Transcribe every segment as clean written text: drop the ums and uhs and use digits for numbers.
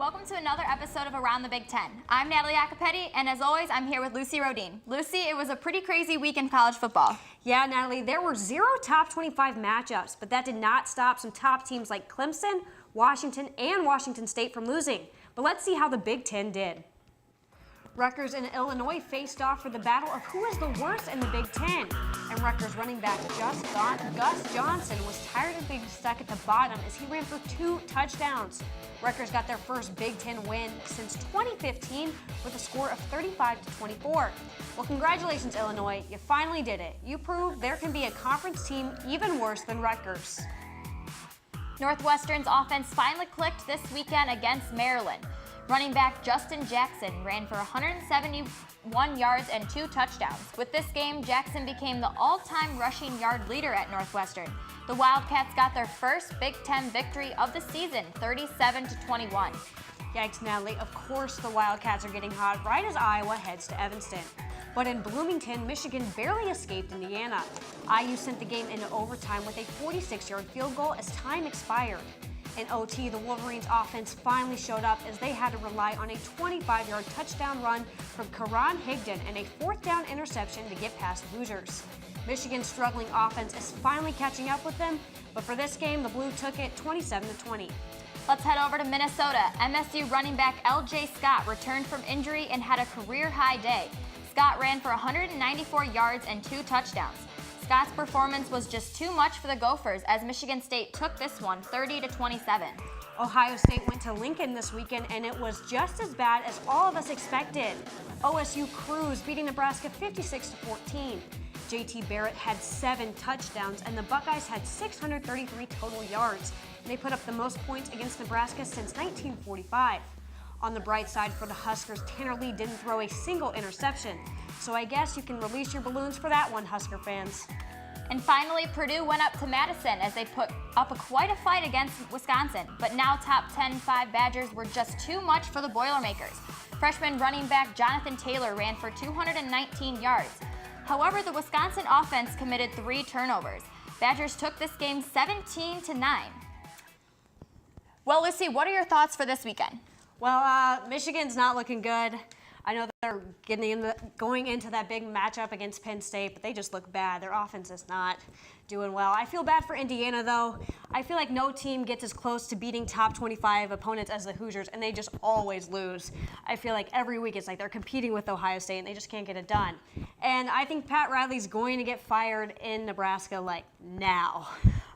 welcome to another episode of Around the Big Ten. I'm Natalie Acapeti, and as always, I'm here with Lucy Rodine. Lucy, it was a pretty crazy week in college football. Yeah, Natalie, there were 0 top 25 matchups, but that did not stop some top teams like Clemson, Washington, and Washington State from losing. But let's see how the Big Ten did. Rutgers and Illinois faced off for the battle of who is the worst in the Big Ten. And Rutgers running back Gus Johnson was tired of being stuck at the bottom as he ran for 2 touchdowns. Rutgers got their first Big Ten win since 2015 with a score of 35-24. Well, congratulations, Illinois. You finally did it. You proved there can be a conference team even worse than Rutgers. Northwestern's offense finally clicked this weekend against Maryland. Running back Justin Jackson ran for 171 yards and 2 touchdowns. With this game, Jackson became the all-time rushing yard leader at Northwestern. The Wildcats got their first Big Ten victory of the season, 37-21. Yikes, Natalie. Of course the Wildcats are getting hot right as Iowa heads to Evanston. But in Bloomington, Michigan barely escaped Indiana. IU sent the game into overtime with a 46-yard field goal as time expired. In OT, the Wolverines' offense finally showed up as they had to rely on a 25-yard touchdown run from Karan Higdon and a 4th down interception to get past the Hoosiers. Michigan's struggling offense is finally catching up with them, but for this game, the Blue took it 27-20. Let's head over to Minnesota. MSU running back L.J. Scott returned from injury and had a career-high day. Scott ran for 194 yards and 2 touchdowns. Scott's performance was just too much for the Gophers as Michigan State took this one 30-27. Ohio State went to Lincoln this weekend and it was just as bad as all of us expected. OSU cruised, beating Nebraska 56-14. JT Barrett had 7 touchdowns and the Buckeyes had 633 total yards. And they put up the most points against Nebraska since 1945. On the bright side for the Huskers, Tanner Lee didn't throw a single interception. So I guess you can release your balloons for that one, Husker fans. And finally, Purdue went up to Madison as they put up quite a fight against Wisconsin. But now top 10-5 Badgers were just too much for the Boilermakers. Freshman running back Jonathan Taylor ran for 219 yards. However, the Wisconsin offense committed 3 turnovers. Badgers took this game 17-9. Well, Lucy, what are your thoughts for this weekend? Well, Michigan's not looking good. I know they're going into that big matchup against Penn State, but they just look bad. Their offense is not doing well. I feel bad for Indiana, though. I feel like no team gets as close to beating top 25 opponents as the Hoosiers, and they just always lose. I feel like every week it's like they're competing with Ohio State, and they just can't get it done. And I think Pat Riley's going to get fired in Nebraska, like, now.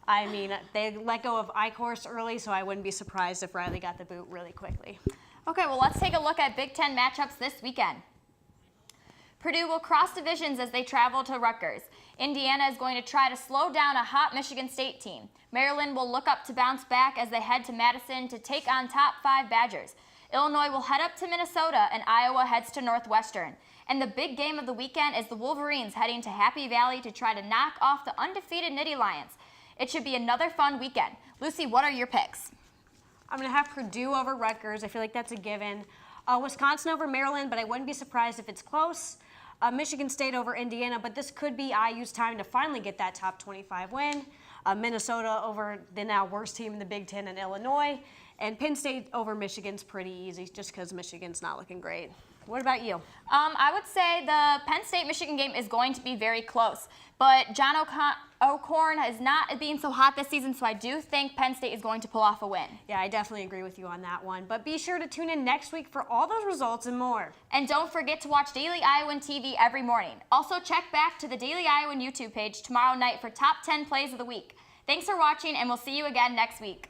I mean, they let go of Eichhorst early, so I wouldn't be surprised if Riley got the boot really quickly. Okay, well, let's take a look at Big Ten matchups this weekend. Purdue will cross divisions as they travel to Rutgers. Indiana is going to try to slow down a hot Michigan State team. Maryland will look up to bounce back as they head to Madison to take on top 5 Badgers. Illinois will head up to Minnesota, and Iowa heads to Northwestern. And the big game of the weekend is the Wolverines heading to Happy Valley to try to knock off the undefeated Nittany Lions. It should be another fun weekend. Lucy, what are your picks? I'm going to have Purdue over Rutgers. I feel like that's a given. Wisconsin over Maryland, but I wouldn't be surprised if it's close. Michigan State over Indiana, but this could be IU's time to finally get that top 25 win. Minnesota over the now worst team in the Big Ten in Illinois. And Penn State over Michigan's pretty easy just because Michigan's not looking great. What about you? I would say the Penn State-Michigan game is going to be very close. But John O'Korn is not being so hot this season, so I do think Penn State is going to pull off a win. Yeah, I definitely agree with you on that one. But be sure to tune in next week for all those results and more. And don't forget to watch Daily Iowan TV every morning. Also, check back to the Daily Iowan YouTube page tomorrow night for top 10 plays of the week. Thanks for watching, and we'll see you again next week.